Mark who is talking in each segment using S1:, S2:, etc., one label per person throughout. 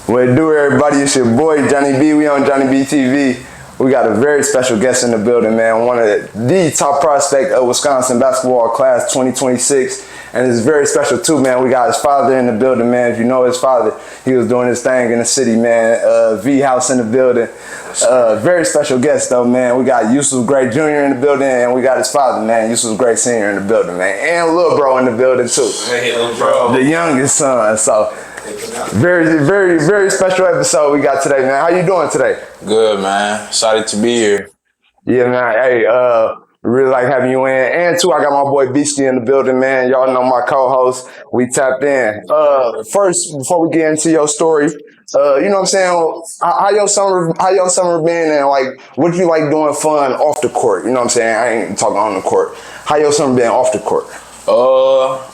S1: What it do, everybody? It's your boy Johnny B. We on JonnyBeeTV. We got a very special guest in the building, man. One of the top prospect of Wisconsin basketball class 2026. And it's very special too, man. We got his father in the building, man. If you know his father, he was doing his thing in the city, man. V House in the building. Very special guest though, man. We got Yusef Gray Jr. in the building, and we got his father, man, Yusef Gray Sr. in the building, man. And little bro in the building too.
S2: Hey, little bro.
S1: The youngest son. So very special episode we got today, man. How you doing today?
S2: Good, man. Excited to be here.
S1: Yeah, man. Hey, really like having you in. And too, I got my boy Beastie in the building, man. Y'all know my co-host. We tapped in. First, before we get into your story, you know what I'm saying? How your summer been, and like what you like doing fun off the court? You know what I'm saying? I ain't talking on the court. How your summer been off the court?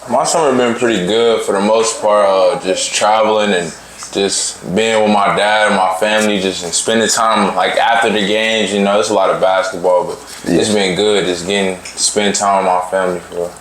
S2: My summer been pretty good for the most part. Just traveling and just being with my dad and my family, just spending time like after the games. You know, it's a lot of basketball, but it's been good. Just spend time with my family for.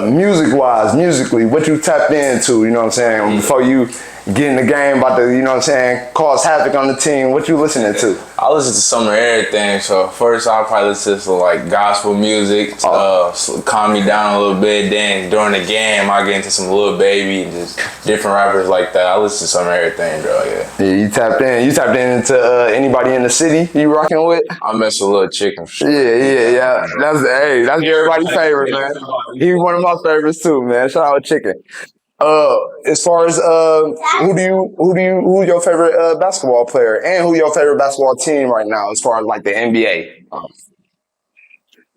S2: Musically, what you tapped into? You know what I'm saying? Before you get in the game, about to, you know what I'm saying, cause havoc on the team. What you listening to? I listen to some of everything. So first, I'll probably listen to some like gospel music, calm me down a little bit. Then during the game, I get into some Lil Baby and just different rappers like that. I listen to some of everything, bro. Yeah,
S1: you tapped in. You tapped into anybody in the city you rocking with?
S2: I mess with Lil Chicken for sure.
S1: Yeah. That's everybody's favorite, man. He's one of my favorites too, man. Shout out Chicken. As far as who's your favorite basketball player, and who your favorite basketball team right now, as far as like the NBA?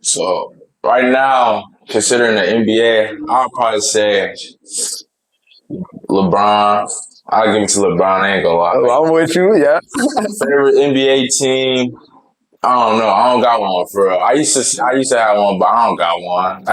S2: So right now, considering the NBA, I'll probably say LeBron. I'll give it to LeBron. I ain't gonna lie.
S1: I'm with you. Yeah.
S2: Favorite NBA team? I don't know. I don't got one for real. I used to have one, but I don't got one.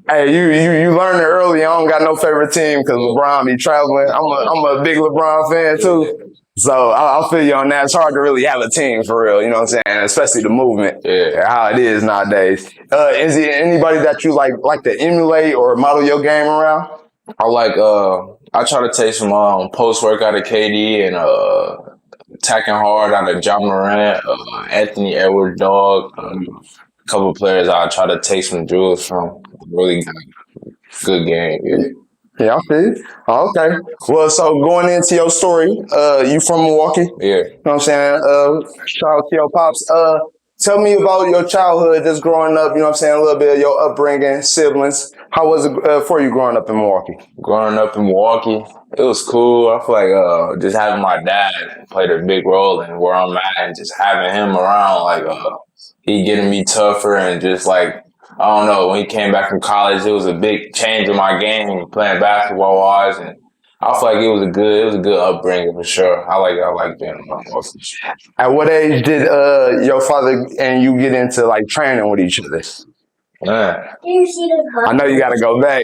S1: Hey, you learned it early. I don't got no favorite team because LeBron be traveling. I'm a big LeBron fan too. So I'll feel you on that. It's hard to really have a team for real. You know what I'm saying? Especially the movement.
S2: Yeah.
S1: How it is nowadays. Is there anybody that you like to emulate or model your game around?
S2: I try to take some post workout of KD and attacking hard out of John Morant, Anthony Edwards, Dog, a couple players I try to take some drills from. Really good game, yeah.
S1: Yeah, I feel you. Okay. Well, so going into your story, you from Milwaukee?
S2: Yeah.
S1: You know what I'm saying? Shout out to your pops. Tell me about your childhood, just growing up, you know what I'm saying, a little bit of your upbringing, siblings. How was it for you growing up in Milwaukee?
S2: Growing up in Milwaukee, it was cool. I feel like just having my dad played a big role in where I'm at, and just having him around, like he getting me tougher, and just like, I don't know, when he came back from college, it was a big change in my game, playing basketball wise, and I feel like it was a good upbringing for sure. I like being around Milwaukee.
S1: At what age did your father and you get into like training with each other?
S2: Man.
S1: I know you got to go back.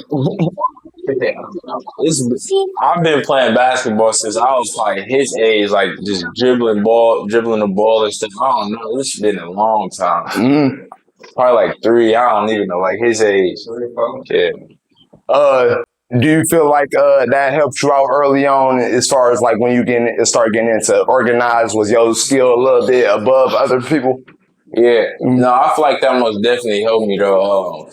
S2: I've been playing basketball since I was like his age, like just dribbling the ball and stuff. I don't know. This has been a long time. Probably like 3. I don't even know, like his age. Yeah.
S1: Do you feel like that helped you out early on, as far as like when you start getting into organized? Was your skill a little bit above other people?
S2: Yeah. No, I feel like that most definitely helped me though.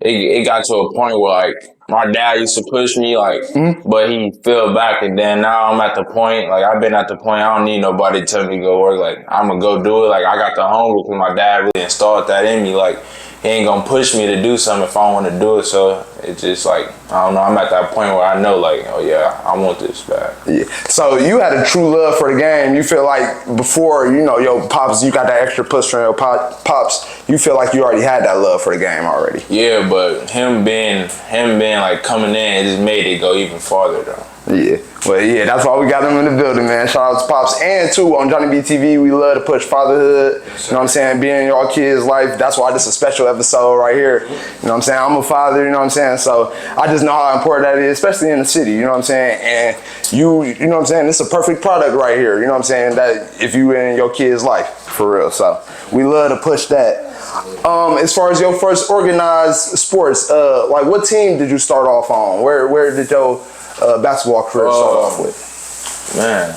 S2: It got to a point where like my dad used to push me, like, but he fell back, and then now I'm at the point, like I've been at the point I don't need nobody to tell me to go work. Like I'm gonna go do it. Like I got the hunger because my dad really installed that in me. Like he ain't gonna push me to do something if I don't want to do it. So it's just like, I don't know, I'm at that point where I know like, oh yeah, I want this back.
S1: Yeah. So you had a true love for the game. You feel like before, you know, your pops, you got that extra push from your pops, you feel like you already had that love for the game already.
S2: Yeah, but him being like coming in, it just made it go even farther though.
S1: Yeah. Well, yeah, that's why we got them in the building, man. Shout out to Pops. And, too, on JonnyBeeTV, we love to push fatherhood. You know what I'm saying? Being in your kids' life. That's why this is a special episode right here. You know what I'm saying? I'm a father, you know what I'm saying? So I just know how important that is, especially in the city, you know what I'm saying? And you know what I'm saying? It's a perfect product right here, you know what I'm saying? That if you in your kids' life, for real. So we love to push that. As far as your first organized sports, like what team did you start off on? Where did your basketball career start off with?
S2: Man,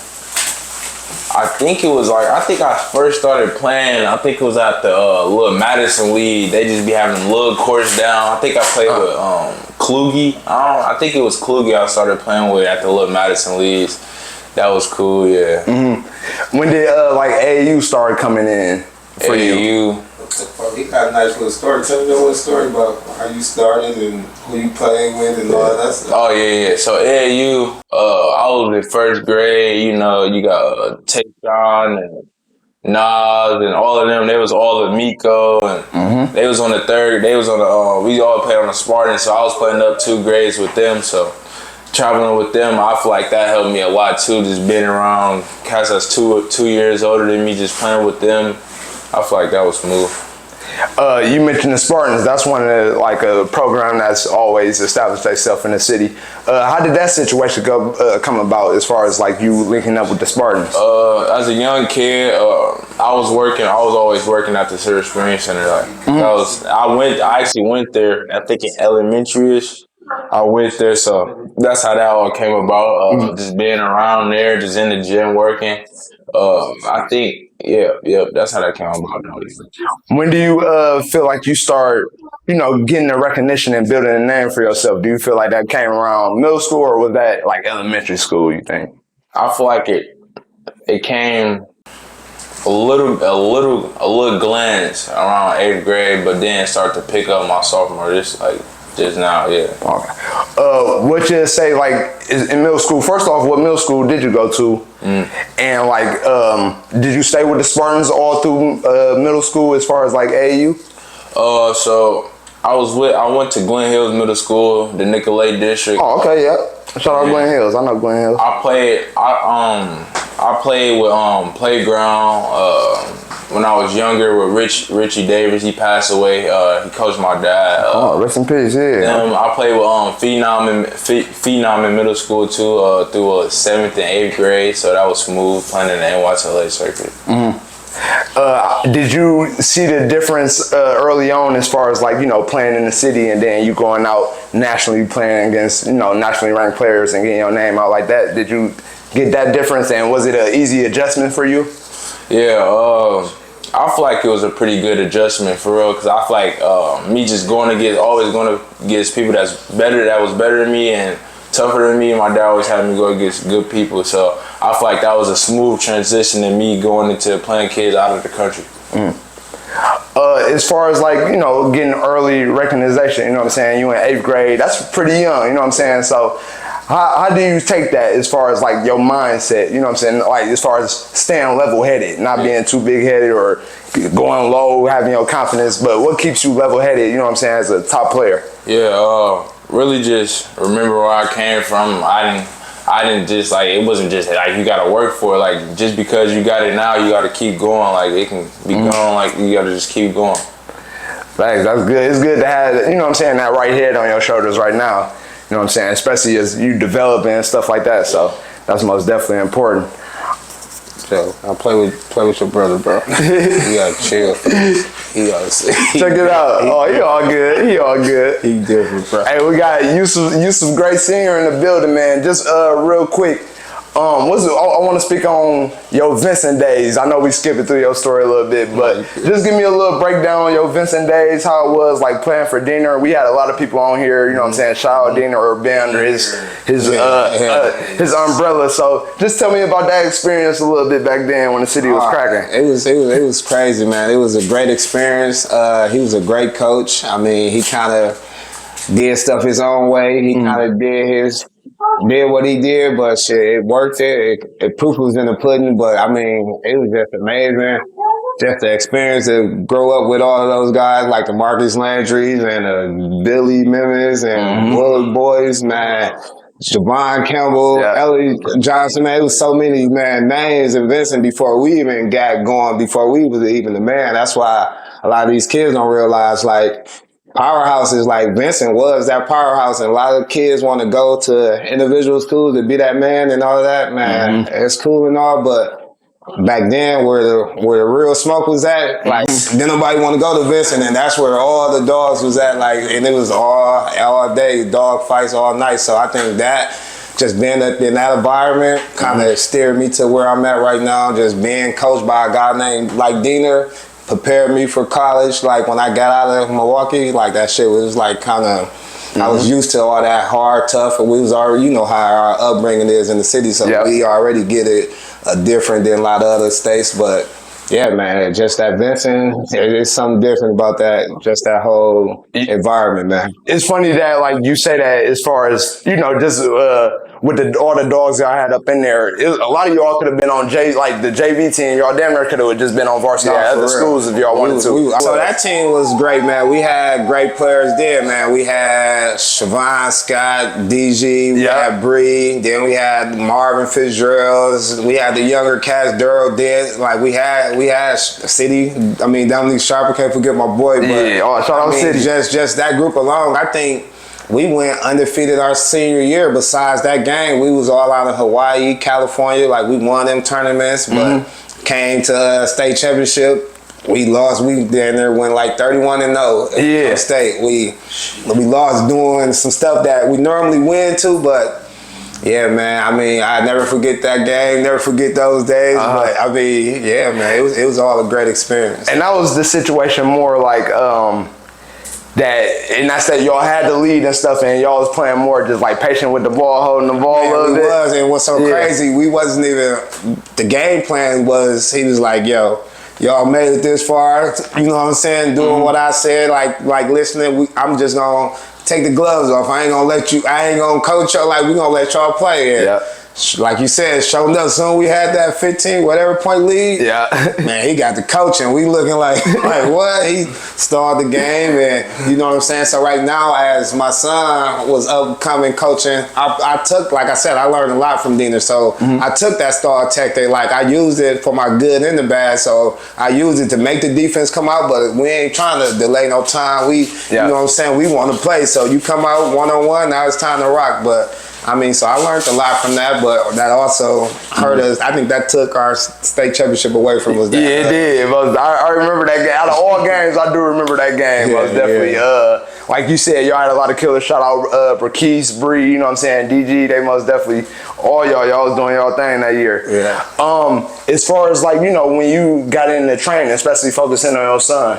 S2: I think I first started playing, I think it was at the little Madison League. They just be having little courts down. I think I played with Kluge. I think it was Kluge I started playing with at the little Madison Leagues. That was cool, yeah.
S1: Mm-hmm. When did like AAU start coming in for you?
S3: He got a nice little story. Tell me a little story about how you started and who you playing with and all that stuff.
S2: Oh, yeah. So AAU, I was in first grade. You know, you got Tayshawn and Nas and all of them. They was all of Miko, and they was on the third. They was on the, we all played on the Spartan, so I was playing up 2 grades with them. So traveling with them, I feel like that helped me a lot too. Just being around cats that's 2 years older than me, just playing with them. I feel like that was smooth.
S1: You mentioned the Spartans. That's one of the, like a program that's always established itself in the city. How did that situation come about as far as like you linking up with the Spartans?
S2: As a young kid, I was always working at the Silver Spring Center. Like, I actually went there, I think in elementary-ish. I went there, so that's how that all came about. Just being around there, just in the gym working. I think, that's how that came about.
S1: When do you feel like you start, getting the recognition and building a name for yourself? Do you feel like that came around middle school, or was that like elementary school, you think?
S2: I feel like it came a little glance around 8th grade, but then start to pick up my sophomore, just now, yeah.
S1: Okay. What you say, like, is in middle school? First off, what middle school did you go to? And like, did you stay with the Spartans all through middle school as far as like AAU?
S2: So I went to Glen Hills Middle School, the Nicolay District.
S1: Oh, okay, yeah. Shout out Glen Hills. I know Glen Hills.
S2: I played with Playground when I was younger with Richie Davis. He passed away. He coached my dad.
S1: Rest in peace, yeah.
S2: I played with Phenom in middle school too, through 7th and 8th grade. So that was smooth playing in the NYTLA circuit.
S1: Did you see the difference early on as far as like, playing in the city and then you going out nationally playing against, nationally ranked players and getting your name out like that? Did you get that difference, and was it an easy adjustment for you?
S2: Yeah, I feel like it was a pretty good adjustment for real, because I feel like me just always going against people that was better than me and tougher than me. My dad always had me go against good people, so I feel like that was a smooth transition in me going into playing kids out of the country.
S1: As far as like, getting early recognition, you know what I'm saying? You in 8th grade, that's pretty young, you know what I'm saying? So how do you take that as far as like your mindset, you know what I'm saying? Like as far as staying level-headed, not being too big-headed or going low, having your confidence, but what keeps you level-headed, you know what I'm saying, as a top player?
S2: Yeah, really just remember where I came from. I didn't just like, it wasn't just like you gotta work for it. Like just because you got it now, you gotta keep going. Like it can be going, like you gotta just keep going.
S1: Thanks, that's good. It's good to have, you know what I'm saying, that right head on your shoulders right now. You know what I'm saying? Especially as you develop and stuff like that. So that's most definitely important.
S3: So I play with your brother, bro. You gotta chill. He gotta see.
S1: Check it out. Oh, he all good. He all good.
S3: He different, bro.
S1: Hey, we got Yusef Gray Sr in the building, man. Just real quick. I want to speak on your Vincent days. I know we skipped through your story a little bit, but just give me a little breakdown on your Vincent days, how it was like playing for Diener. We had a lot of people on here, you know what I'm saying, shout out Diener or be under his umbrella. So just tell me about that experience a little bit back then when the city was cracking.
S3: It was crazy, man. It was a great experience. He was a great coach. I mean, he kind of did stuff his own way. He kind of did what he did, but shit, it worked. The proof was in the pudding, but I mean, it was just amazing. Just the experience to grow up with all of those guys, like the Marcus Landrys and the Billy Mimmons and Willard Boys, man. Javon Campbell, Ellie Johnson, man. It was so many, man, names in Vincent before we even got going, before we was even the man. That's why a lot of these kids don't realize, like, powerhouses like Vincent was that powerhouse, and a lot of kids want to go to individual schools to be that man and all of that, man. It's cool and all, but back then where the real smoke was at, like, then nobody want to go to Vincent, and that's where all the dogs was at, like, and it was all day, dog fights all night. So I think that just being in that environment kind of steered me to where I'm at right now. Just being coached by a guy named like Diener prepared me for college. Like when I got out of Milwaukee, like that shit was like kind of, I was used to all that hard, tough, and we was already, you know how our upbringing is in the city, so we already get it different than a lot of other states. But yeah, man, just that Vincent, there's something different about that, just that whole environment, man.
S1: It's funny that like you say that as far as, you know, just with all the dogs y'all had up in there, a lot of y'all could have been on the JV team. Y'all damn near could have just been on varsity at other schools if y'all wanted to.
S3: So that team was great, man. We had great players there, man. We had Siobhan Scott, DG, we had Bree, then we had Marvin Fitzgerald, we had the younger cats, Daryl Dead. Like we had City. I mean, Dominique Sharp, I can't forget my boy. But
S1: shout out City.
S3: Just that group alone, I think we went undefeated our senior year. Besides that game, we was all out of Hawaii, California. Like we won them tournaments, but came to state championship. We lost. We down there went like 31-0 in state. We lost doing some stuff that we normally win to, but. Yeah, man. I mean, I never forget that game. Never forget those days. But I mean, yeah, man. It was all a great experience.
S1: And that was the situation more like that's that y'all had the lead and stuff, and y'all was playing more just like patient with the ball, holding the ball a little bit.
S3: Was, and what's so crazy, we wasn't even. The game plan was he was like, yo. Y'all made it this far, you know what I'm saying? Doing what I said, like listening. I'm just gonna take the gloves off. I ain't gonna coach y'all. Like we gonna let y'all play. And like you said, showing up soon. We had that 15 whatever point lead. Man, he got the coaching. We looking like what? He started the game, and you know what I'm saying. So right now, as my son was upcoming coaching, I took, like I said, I learned a lot from Diener. So I took that star tactic. Like I used it for my good and the bad. So I used it to make the defense come out, but we ain't trying to delay no time. You know what I'm saying. We want to play. So you come out 1-on-1. Now it's time to rock. But I mean, so I learned a lot from that, but that also hurt us. I think that took our state championship away from us.
S1: Yeah, it did. I remember that game. Out of all games, I do remember that game. Most definitely. Like you said, y'all had a lot of killers. Shout out Braquise, Bree, you know what I'm saying, DG. They most definitely, all y'all was doing y'all thing that year. As far as like, you know, when you got into training, especially focusing on your son,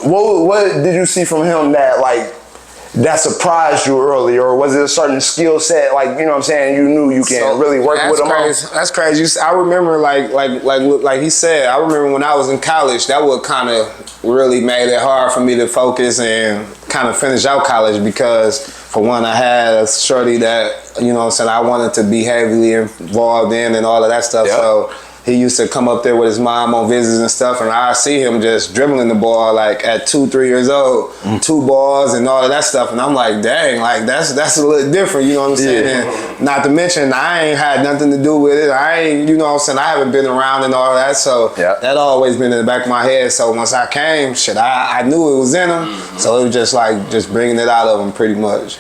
S1: what did you see from him that surprised you early, or was it a certain skill set, like, you know what I'm saying, you knew you can really work with him on?
S3: That's crazy. I remember, like he said, I remember when I was in college, that would kind of really made it hard for me to focus and kind of finish out college because, for one, I had a shorty that, you know what I'm saying, I wanted to be heavily involved in and all of that stuff, so he used to come up there with his mom on visits and stuff, and I see him just dribbling the ball like at 2-3 years old, 2 balls and all of that stuff, and I'm like, dang, like that's a little different, you know what I'm saying? And not to mention, I ain't had nothing to do with it. I ain't, you know what I'm saying, I haven't been around and all of that, so that always been in the back of my head. So once I came, I knew it was in him, so it was just bringing it out of him pretty much.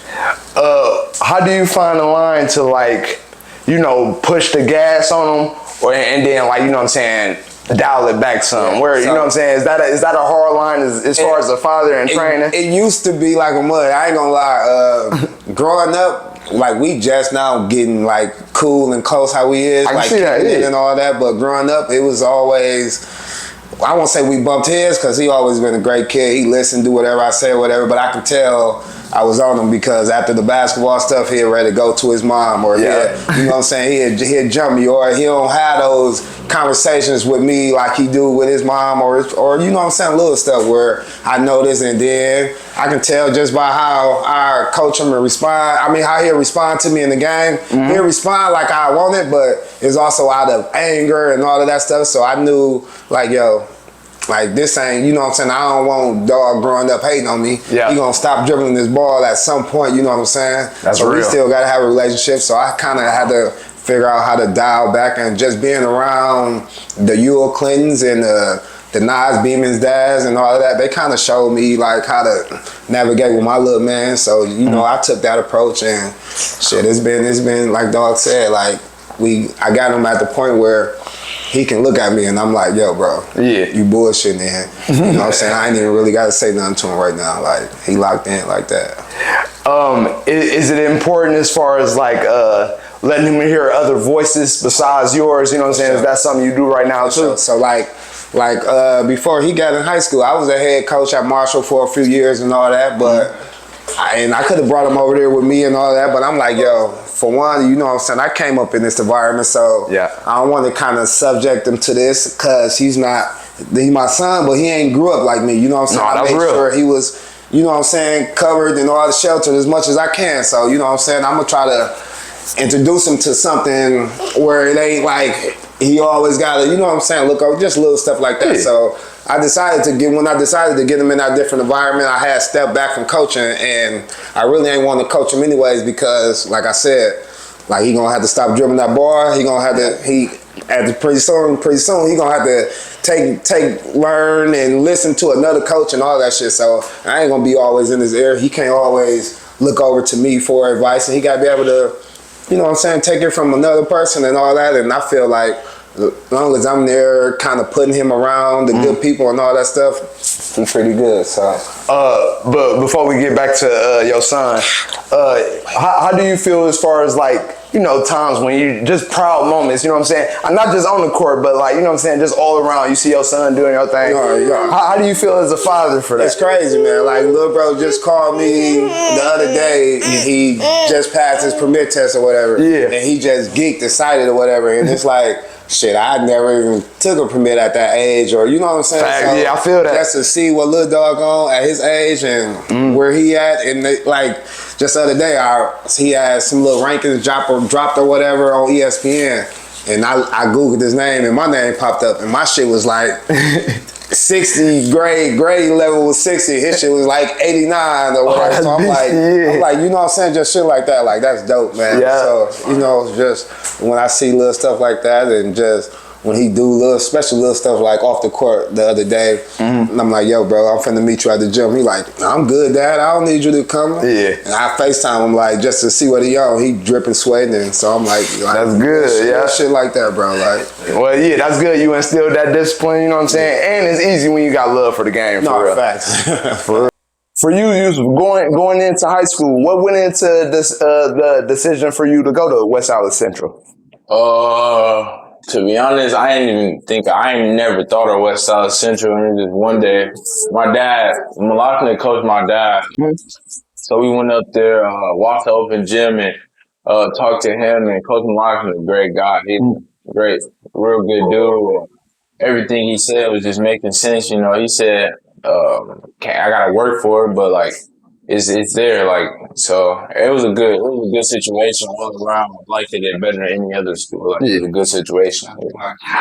S1: How do you find the line to, like, you know, push the gas on him? And then, like, you know what I'm saying, dial it back some. Where, you know what I'm saying, is that a hard line as far as a father and training?
S3: It used to be like a mud. I ain't gonna lie. Growing up, like, we just now getting like cool and close how we is, like and all that. But growing up, it was always, I won't say we bumped heads because he always been a great kid. He listened, do whatever I say, whatever. But I could tell I was on him because after the basketball stuff, he'd ready to go to his mom, or you know what I'm saying, he'd jump me, or he don't have those conversations with me like he do with his mom, or you know what I'm saying, little stuff where I notice, and then I can tell just by how I coach him and respond. I mean, how he'll respond to me in the game. He'll respond like I want it, but it's also out of anger and all of that stuff. So I knew, like, yo, like, this ain't, you know what I'm saying, I don't want dog growing up hating on me. He gonna stop dribbling this ball at some point, you know what I'm saying?
S1: That's
S3: so
S1: real.
S3: We still gotta have a relationship, so I kind of had to figure out how to dial back, and just being around the Ewell Clintons and the Nas Beeman's dads and all of that, they kind of showed me like how to navigate with my little man. So, you know, I took that approach, and shit, it's been like Dog said, like, I got him at the point where he can look at me and I'm like, yo, bro, you bullshitting, man. You know what I'm saying? I ain't even really got to say nothing to him right now. Like, he locked in like that.
S1: Is it important as far as like letting him hear other voices besides yours? You know what I'm saying? Is that something you do right now too?
S3: So like before he got in high school, I was a head coach at Marshall for a few years and all that, but I could have brought him over there with me and all that, but I'm like, yo, for one, you know what I'm saying, I came up in this environment, so I don't want to kind of subject him to this, because he's my son, but he ain't grew up like me, you know what I'm saying? I made sure he was, you know what I'm saying, covered and all the shelter as much as I can, so you know what I'm saying, I'm going to try to introduce him to something where it ain't like he always got to, you know what I'm saying, look over just little stuff like that. So when I decided to get him in that different environment, I had stepped back from coaching, and I really ain't want to coach him anyways, because like I said, like he gonna have to stop dribbling that ball. He gonna have to pretty soon he gonna have to learn and listen to another coach and all that shit. So I ain't gonna be always in his ear. He can't always look over to me for advice, and he gotta be able to, you know what I'm saying, take it from another person and all that. And I feel like as long as I'm there kind of putting him around the good people and all that stuff, he's pretty good. So
S1: but before we get back to your son, how do you feel as far as like, you know, times when you just proud moments, you know what I'm saying? I'm not just on the court, but like, you know what I'm saying, just all around. You see your son doing your thing. How do you feel as a father for that?
S3: It's crazy, man. Like, little bro just called me the other day. He just passed his permit test or whatever.
S1: Yeah.
S3: And he just geeked, excited or whatever. And it's like, shit, I never even took a permit at that age, or you know what I'm saying?
S1: So, yeah, I feel that.
S3: Just to see what little dog on at his age and where he at, and like just the other day, he had some little rankings dropped or whatever on ESPN, and I googled his name and my name popped up, and my shit was like 60 grade level was 60. His shit was like 89 or whatever. So I'm like, you know what I'm saying? Just shit like that. Like, that's dope, man.
S1: Yeah.
S3: So, you know, just when I see little stuff like that, and just when he do special little stuff like off the court the other day, and I'm like, yo, bro, I'm finna meet you at the gym. He like, I'm good, Dad. I don't need you to come.
S1: Yeah.
S3: And I FaceTime him like just to see what he on. He dripping, sweating, and so I'm like,
S1: that's good,
S3: shit like that, bro. Like,
S1: well, yeah, that's good. You instilled that discipline, you know what I'm saying? And it's easy when you got love for the game. For real.
S3: Facts.
S1: For real. For you, Yusef, going into high school, what went into this the decision for you to go to West Allis Central?
S2: To be honest, I ain't never thought of West Allis Central. And just one day, my dad, Malakna coached my dad. So we went up there, walked the open gym and talked to him. And Coach Malakna, a great guy. He's a great, real good dude. And everything he said was just making sense. You know, he said, I gotta work for it, but like, it's there, like, so it was a good situation all around. I liked it better than any other school. Like, it was a good situation.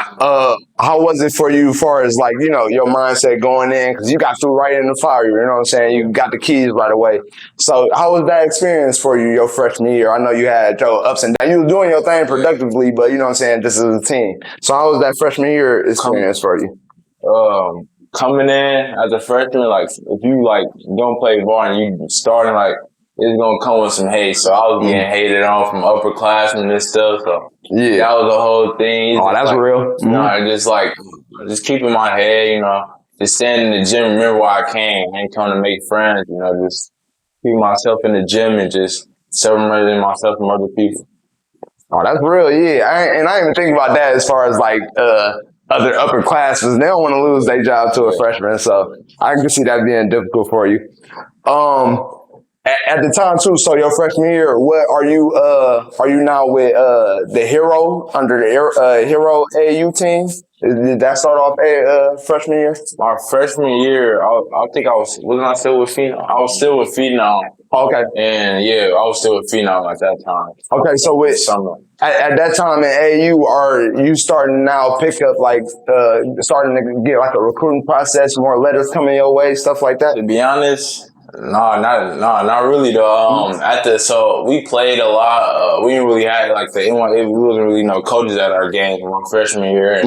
S1: How was it for you as far as like, you know, your mindset going in? Because you got through right in the fire, you know what I'm saying? You got the keys right away. So how was that experience for you your freshman year? I know you had your ups and downs. You were doing your thing productively, but you know what I'm saying, just as a team. So how was that freshman year experience for you?
S2: Coming in as a freshman, like, if you, like, don't play ball and you starting, like, it's gonna come with some hate. So I was getting hated on from upperclassmen and stuff, so that was the whole thing.
S1: Oh, that's
S2: like,
S1: real.
S2: You know, just keeping my head, you know, just standing in the gym, remember why I came. I ain't coming to make friends, you know, just keep myself in the gym and just separating myself from other people.
S1: Oh, that's real, yeah. I ain't even think about that as far as like other upperclassmen. They don't want to lose their job to a freshman, so I can see that being difficult for you. At the time too, so your freshman year, what are you now with the Hero under the Hero AAU team? Did that start off freshman year?
S2: My freshman year, I think wasn't I still with Phenom? I was still with Phenom.
S1: Okay.
S2: And yeah, I was still with Phenom at that time.
S1: Okay, so with
S2: summer.
S1: At that time in AAU, are you starting now pick up like starting to get like a recruiting process, more letters coming your way, stuff like that?
S2: To be honest, not really though. So we played a lot. We didn't really have like we wasn't really no coaches at our games in my freshman year.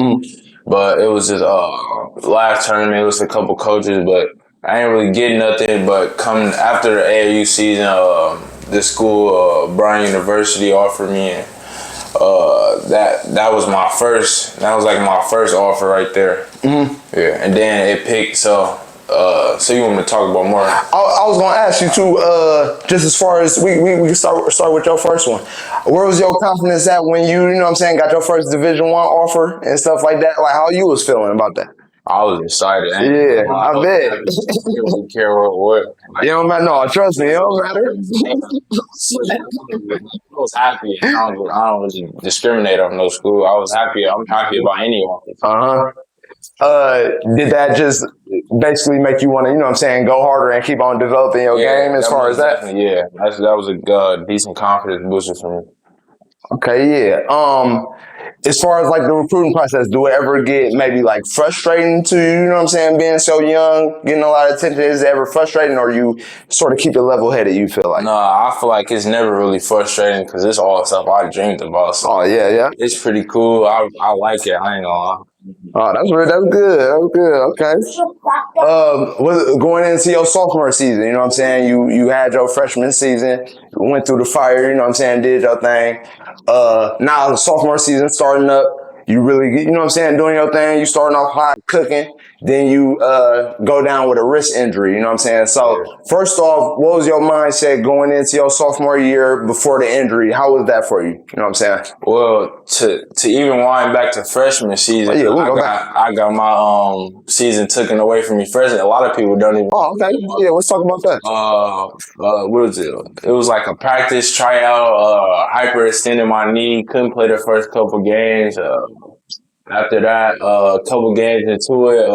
S2: But it was just last tournament, it was a couple coaches, but I ain't really getting nothing. But coming after the AAU season, this school, Brown University, offered me, and that was like my first offer right there. Yeah, and then it picked. So So you want me to talk about more?
S1: I was gonna ask you too. Just as far as we can start with your first one. Where was your confidence at when you know what I'm saying, got your first Division I offer and stuff like that? Like how you was feeling about that?
S2: I was excited.
S1: Yeah, I bet.
S2: I didn't really care what.
S1: You don't matter. No, trust me, it don't matter.
S2: I was happy. I don't really discriminate on no school. I was happy. I'm happy about any offer.
S1: Did that just basically make you want to, you know what I'm saying, go harder and keep on developing your game as far as that?
S2: Yeah, that was a decent confidence booster for me.
S1: Okay, yeah. As far as like the recruiting process, do it ever get maybe like frustrating to you? You know what I'm saying? Being so young, getting a lot of attention, is it ever frustrating, or you sort of keep it level headed? You feel like?
S2: No, I feel like it's never really frustrating because it's all stuff I dreamed about. So
S1: Oh yeah.
S2: it's pretty cool. I like it. I ain't gonna lie.
S1: Oh, that's good. That's good. Okay. Going into your sophomore season, you know what I'm saying? You had your freshman season, went through the fire, you know what I'm saying, did your thing. Now the sophomore season starting up, you really, you know what I'm saying, doing your thing, you starting off hot, cooking, then you go down with a wrist injury, you know what I'm saying? So first off, what was your mindset going into your sophomore year before the injury? How was that for you? You know what I'm saying?
S2: Well, to even wind back to freshman season, I got my season taken away from me freshman. A lot of people don't even.
S1: Oh, okay. Yeah, let's talk about that.
S2: What was it? It was like a practice tryout. Hyperextended my knee. Couldn't play the first couple games. After that, a couple games into it,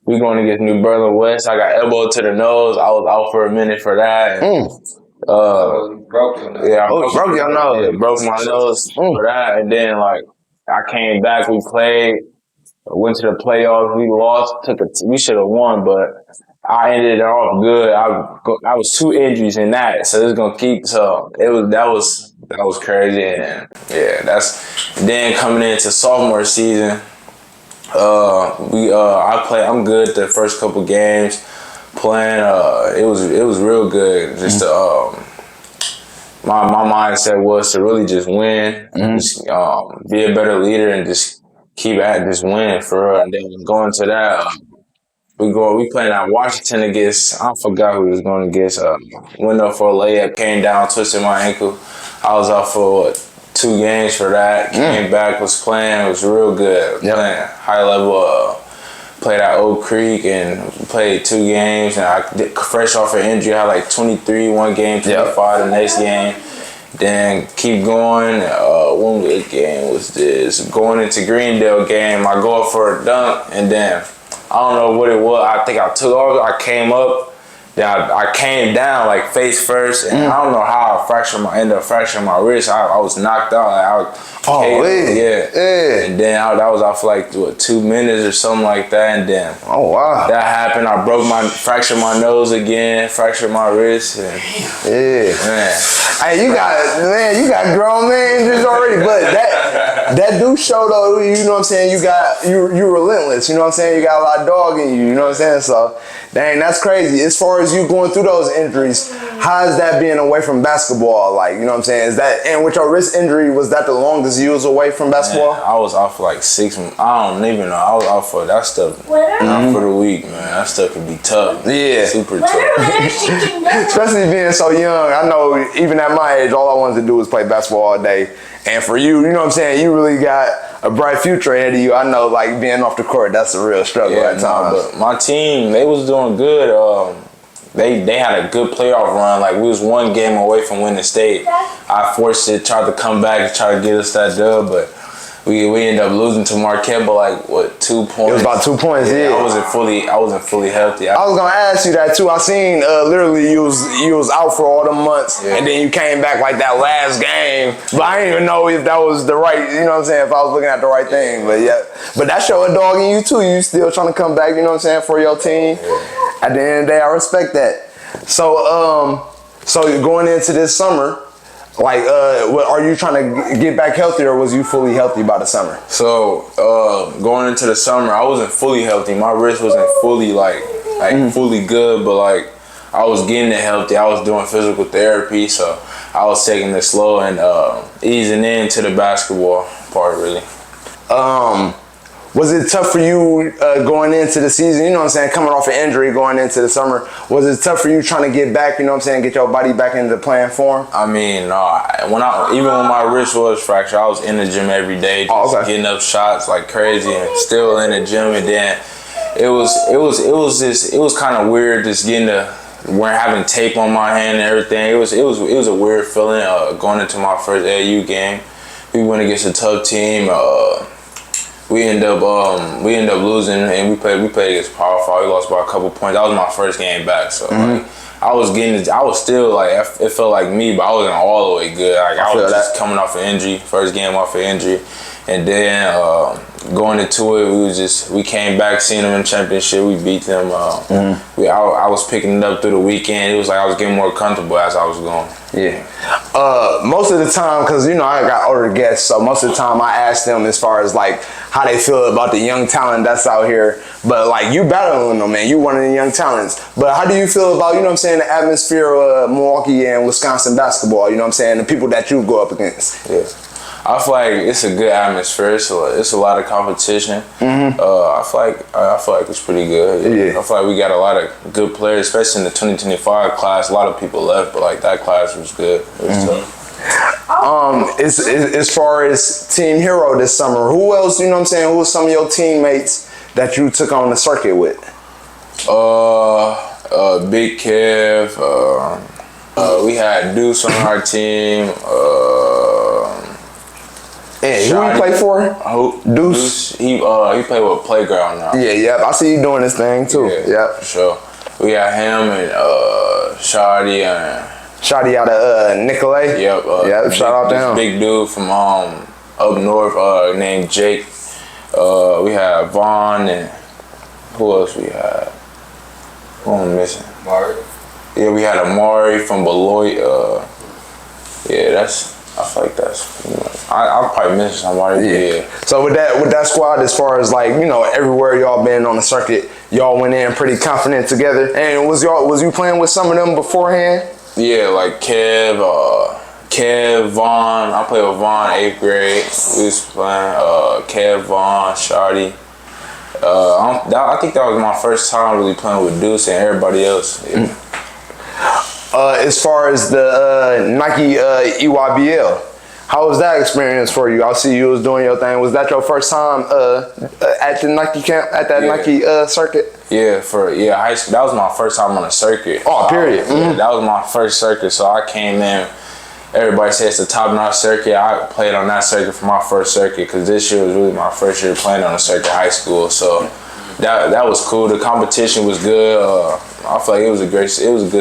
S2: we going against New Berlin West. I got elbowed to the nose. I was out for a minute for that.
S3: Broke your nose.
S2: Yeah, I
S1: broke your nose.
S2: Yeah, broke my nose for that. And then like I came back, we played, went to the playoffs, we lost, we should have won, but I ended it off good. I was 2 injuries in that, so it's gonna keep. So that was crazy, and yeah, then coming into sophomore season. I'm good the first couple games playing. It was real good. Just my mindset was to really just win, just be a better leader, and just keep at just winning for real. And then going to that. We playing at Washington against, I forgot who we was going against. Went up for a layup, came down, twisted my ankle. I was out for 2 games for that. Came back, was playing, was real good. Playing high level. Played at Oak Creek and played 2 games. And I did, fresh off an injury, I had like 23 one game, 25 the next game. Then keep going. One game was this? Going into Greendale game, I go up for a dunk, and then I don't know what it was. I think I took off. I came up. Then I came down like face first, and I don't know how I ended up fracturing my wrist. I was knocked out. And then I was out for like 2 minutes or something like that, and then that happened. I fractured my nose again, fractured my wrist, and man.
S1: Hey, you got grown man injuries already, but that do show though, you know what I'm saying, you're relentless, you know what I'm saying, you got a lot of dog in you know what I'm saying, so dang, that's crazy. As far as you going through those injuries, how is that being away from basketball, like, you know what I'm saying, and with your wrist injury, was that the longest you was away from basketball?
S2: Man, I was out for like 6 months. I don't even know. I was out for that stuff. Not for the week, man. That stuff can be tough. Yeah. Super tough.
S1: Especially being so young. I know even at my age, all I wanted to do was play basketball all day. And for you, you know what I'm saying, you really got a bright future ahead of you. I know, like, being off the court, that's a real struggle at times.
S2: But my team, they was doing good. They had a good playoff run. Like, we was 1 game away from winning state. I forced it, tried to come back and try to get us that dub, but we ended up losing to Marquette by like 2 points.
S1: It was about 2 points. Yeah.
S2: I wasn't fully healthy.
S1: I was gonna ask you that too. I seen literally you was out for all the months, and then you came back like that last game. But I didn't even know if that was the right. You know what I'm saying? If I was looking at the right thing, but yeah. But that showed a dog in you too. You still trying to come back. You know what I'm saying, for your team. At the end of the day, I respect that. So so going into this summer. Like, are you trying to get back healthy, or was you fully healthy by the summer?
S2: So, going into the summer, I wasn't fully healthy. My wrist wasn't fully, fully good, but, like, I was getting it healthy. I was doing physical therapy, so I was taking it slow and easing into the basketball part, really.
S1: Was it tough for you going into the season? You know what I'm saying? Coming off an injury, going into the summer, was it tough for you trying to get back? You know what I'm saying? Get your body back into playing form.
S2: I mean, no. Even when my wrist was fractured, I was in the gym every day, just getting up shots like crazy, and still in the gym. And then it was kind of weird just getting having tape on my hand and everything. It was a weird feeling going into my first AAU game. We went against a tough team. We end up losing, and we played against Power 5. We lost by a couple points. That was my first game back, so like, I was still like, it felt like me, but I wasn't all the way good. Like I was just coming off an injury, first game off an injury, and then going into it, we came back, seeing them in the championship. We beat them. I was picking it up through the weekend. It was like I was getting more comfortable as I was going.
S1: Yeah. Most of the time, because, you know, I got older guests, so most of the time I ask them as far as, like, how they feel about the young talent that's out here. But, like, you battling them, man. You one of the young talents. But how do you feel about, you know what I'm saying, the atmosphere of Milwaukee and Wisconsin basketball, you know what I'm saying, the people that you go up against?
S2: Yeah. I feel like it's a good atmosphere. It's a lot of competition. I feel like it's pretty good.
S1: Yeah.
S2: I feel like we got a lot of good players, especially in the 2025 class. A lot of people left, but like that class was good. It was tough.
S1: As far as team hero this summer, who else, you know what I'm saying, who was some of your teammates that you took on the circuit with?
S2: Big Kev. We had Deuce on our team.
S1: Hey, who he play for? Deuce.
S2: He played with Playground now.
S1: Yeah, I see you doing this thing too. Yeah,
S2: for sure. We got him and Shadi
S1: out of Nicolay.
S2: Yep.
S1: Shout out to him.
S2: Big dude from up north named Jake. We had Vaughn, and who else we had? Who am I missing?
S3: Mari.
S2: Yeah, we had Amari from Beloit. I feel like that's pretty much. I'll probably mention somebody. Yeah.
S1: So with that squad, as far as like, you know, everywhere y'all been on the circuit, y'all went in pretty confident together. And was you playing with some of them beforehand?
S2: Yeah, like Kev, Vaughn. I played with Vaun 8th grade. We was playing Kev, Vaughn, Shardy. I think that was my first time really playing with Deuce and everybody else. Yeah.
S1: As far as the Nike EYBL, how was that experience for you? I see you was doing your thing. Was that your first time at the Nike camp, at that Nike circuit?
S2: Yeah, high school. That was my first time on a circuit.
S1: Oh, period.
S2: That was my first circuit. So I came in. Everybody says it's the top-notch circuit. I played on that circuit for my first circuit because this year was really my first year playing on a circuit high school. So that was cool. The competition was good. I feel like it was a good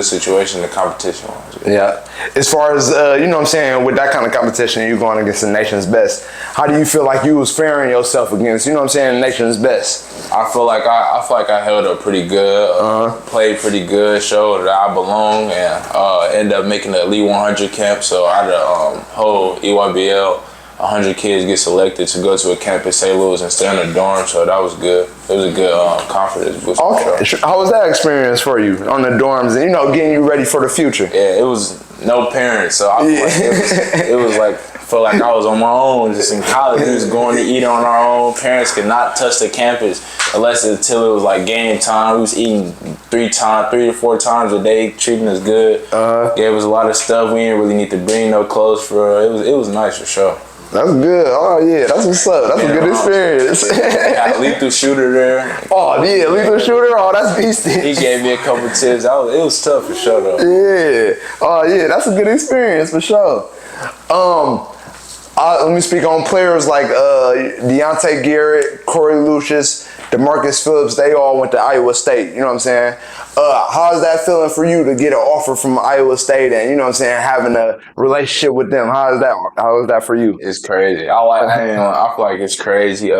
S2: situation. The competition was.
S1: Yeah. As far as you know what I'm saying, with that kind of competition, you going against the nation's best. How do you feel like you was faring yourself against, you know what I'm saying, the nation's best?
S2: I feel like I held up pretty good. Played pretty good. Showed that I belong, and ended up making the Elite 100 camp. So out of whole EYBL, 100 kids get selected to go to a camp in St. Louis and stay in a dorm, so that was good. It was a good confidence boost.
S1: Okay. How was that experience for you on the dorms and, you know, getting you ready for the future?
S2: Yeah, it was no parents, so I feel like it was like, felt like I was on my own just in college. We was going to eat on our own. Parents could not touch the campus until it was like game time. We was eating 3 to 4 times a day, treating us good. Gave us a lot of stuff. We didn't really need to bring no clothes for it was nice for sure.
S1: That's good. Oh, yeah. That's what's up. That's a good experience.
S2: Got a lethal shooter there.
S1: Oh, yeah. Lethal shooter? Oh, that's beastie.
S2: He gave me a couple tips. It was tough for sure, though.
S1: Yeah. Oh, yeah. That's a good experience for sure. Let me speak on players like Deontay Garrett, Corey Lucius, DeMarcus Phillips. They all went to Iowa State. You know what I'm saying? How's that feeling for you to get an offer from Iowa State and, you know what I'm saying, having a relationship with them? How is that for you?
S2: It's crazy. I feel like it's crazy.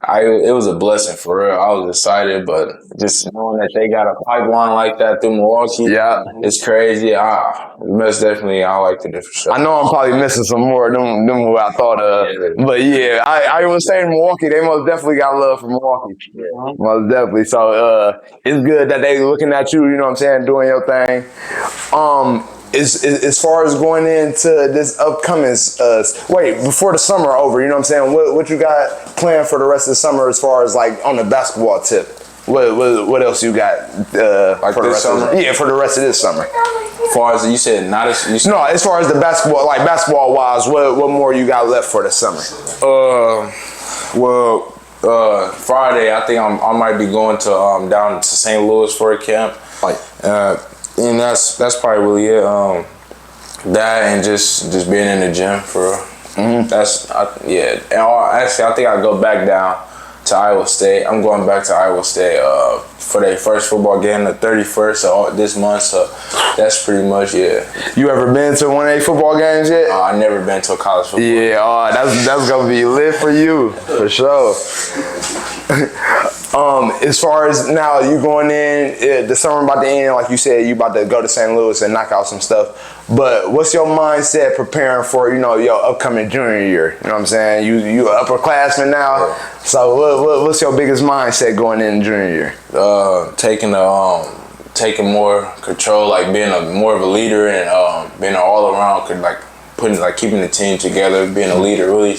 S2: It was a blessing for real. I was excited, but just knowing that they got a pipeline like that through Milwaukee, it's crazy. Most definitely, I liked it for sure.
S1: I know I'm probably missing some more than what I thought of, but yeah, Iowa State and Milwaukee, they most definitely got love for Milwaukee. Most definitely. So it's good that they looking at you. You know what I'm saying, doing your thing. as far as going into this upcoming, before the summer over, you know what I'm saying? What you got planned for the rest of the summer as far as like on the basketball tip? What else you got
S2: like
S1: for the rest
S2: summer?
S1: of for the rest of this summer?
S2: As far as you said,
S1: No, as far as the basketball, like basketball wise, what more you got left for the summer?
S2: Friday, I think I might be going to down to St. Louis for a camp.
S1: Like,
S2: and that's probably really it. That and just being in the gym for real. Mm-hmm. Yeah. And actually, I think I go back down to Iowa State. I'm going back to Iowa State for their first football game, the 31st this month. So that's pretty much it.
S1: You ever been to one of their football games yet?
S2: I never been to a college football.
S1: Yeah, that's gonna be lit for you for sure. As far as now, you going in, the summer about to end, like you said, you about to go to St. Louis and knock out some stuff. But what's your mindset preparing for, your upcoming junior year? You know what I'm saying? You an upperclassman now. Yeah. So what's your biggest mindset going in junior year?
S2: Taking more control, like being more of a leader and being an all around, keeping the team together, being a leader really.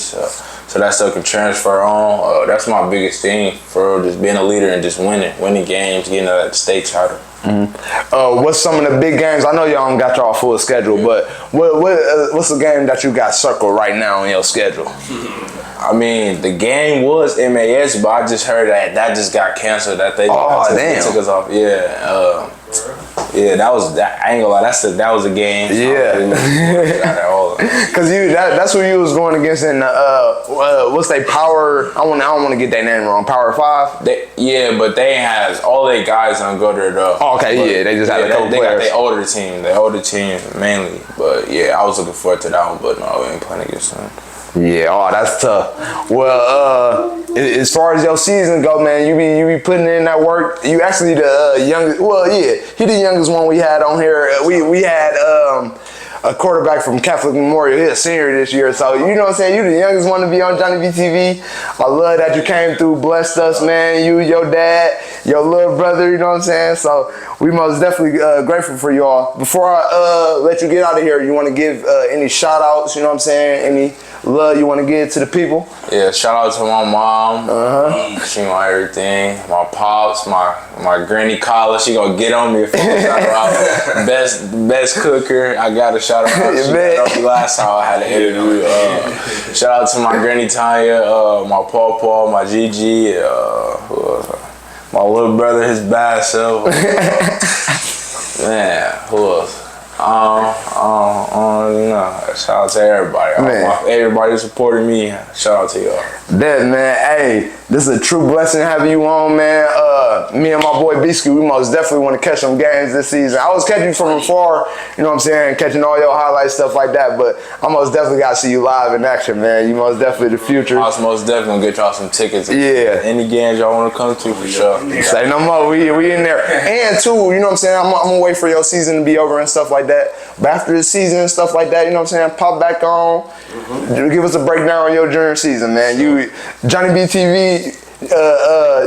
S2: So that stuff can transfer on. That's my biggest thing for just being a leader and just winning games, getting that state title.
S1: Mm-hmm. What's some of the big games? I know y'all don't got y'all full schedule, but what's the game that you got circled right now on your schedule?
S2: I mean, the game was MAS, but I just heard that just got canceled. That they took us off. Yeah. Yeah, that was. I ain't gonna lie. That was a game.
S1: Yeah. Cause that's who you was going against in what's they Power? I don't want to get their name wrong. Power 5.
S2: But they has all their guys don't go there though.
S1: Oh, okay, yeah, they just had a couple
S2: they
S1: players.
S2: Got their older team mainly. But yeah, I was looking forward to that one. But no, we ain't playing against them.
S1: Yeah, that's tough. Well, as far as your season go, man, you be putting in that work. You actually the youngest. Well, yeah, he the youngest one we had on here. We had a quarterback from Catholic Memorial. He's a senior this year, so you know what I'm saying. You the youngest one to be on JonnyBeeTV. I love that you came through, blessed us, man. You, your dad, your little brother. You know what I'm saying. So we most definitely grateful for y'all. Before I let you get out of here, you want to give any shout outs? You know what I'm saying. Any love you want to give to the people?
S2: Yeah, shout out to my mom. She my everything. My pops, my granny Carla. She gonna get on me if I don't shout her out. Best cooker. I gotta shout her out. She got me last time I had an interview. Shout out to my granny Tanya, my Paw, my Gigi, my little brother, his bad self. Man, who else? I don't really know. Shout out to everybody. Everybody supporting me. Shout out to y'all.
S1: That, man, hey, this is a true blessing having you on, man. Me and my boy Biscuit, we most definitely want to catch some games this season. I was catching you from afar, you know what I'm saying, catching all your highlights, stuff like that, but I most definitely got to see you live in action, man. You most definitely the future.
S2: I was most definitely going to get y'all some tickets.
S1: Yeah.
S2: Any games y'all want to come to, for sure.
S1: Say no more. We in there. And, too, you know what I'm saying, I'm going to wait for your season to be over and stuff like that. But after the season and stuff like that, you know what I'm saying, pop back on. Give us a breakdown on your junior season, man. JonnyBeeTV,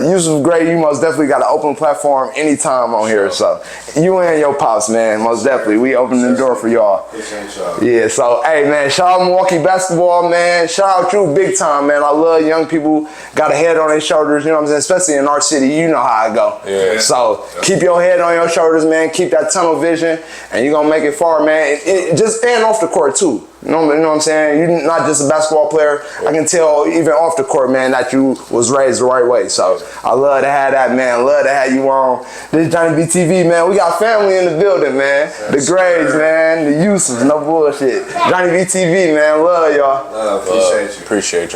S1: Yusef Gray, you most definitely got an open platform anytime on here. So you and your pops, man, most definitely. We open the door for y'all. Yeah, so hey, man, shout out Milwaukee basketball, man. Shout out you big time, man. I love young people, got a head on their shoulders, you know what I'm saying, especially in our city. You know how I go.
S2: Yeah.
S1: So keep your head on your shoulders, man. Keep that tunnel vision, and you're gonna make it far, man. Just and off the court too. You know what I'm saying? You're not just a basketball player. I can tell even off the court, man, that you was raised the right way. So I love to have that, man. Love to have you on. This is JonnyBeeTV, man. We got family in the building, man. The Grays, man. The Yusefs, no bullshit. JonnyBeeTV, man. Love y'all.
S2: Appreciate you.